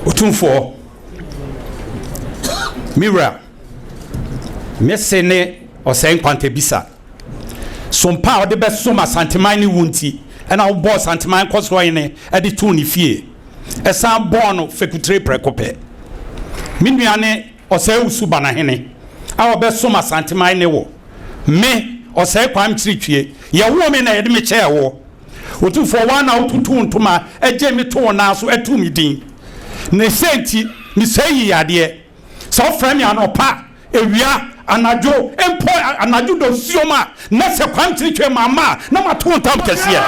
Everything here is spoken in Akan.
Otumfuo Mira Mesene Osei Kwame bisa sompa o de be soma Asanteman ni wunti and our boss Asanteman Nkosuohene e de to ni fie e san born fekutre prekope minuane Osei usuba na hene a be soma Asanteman ne wo me Osei Kwame Kyeretwie ye wo me na ye de me che wo Otumfuo wa na otutu ntoma eje me to na so etu mi din ne senti mi seyi yade so frame anopa ewia anajo empo anajo do sioma na se Kwame Kyeretwie mama na mato ntam kese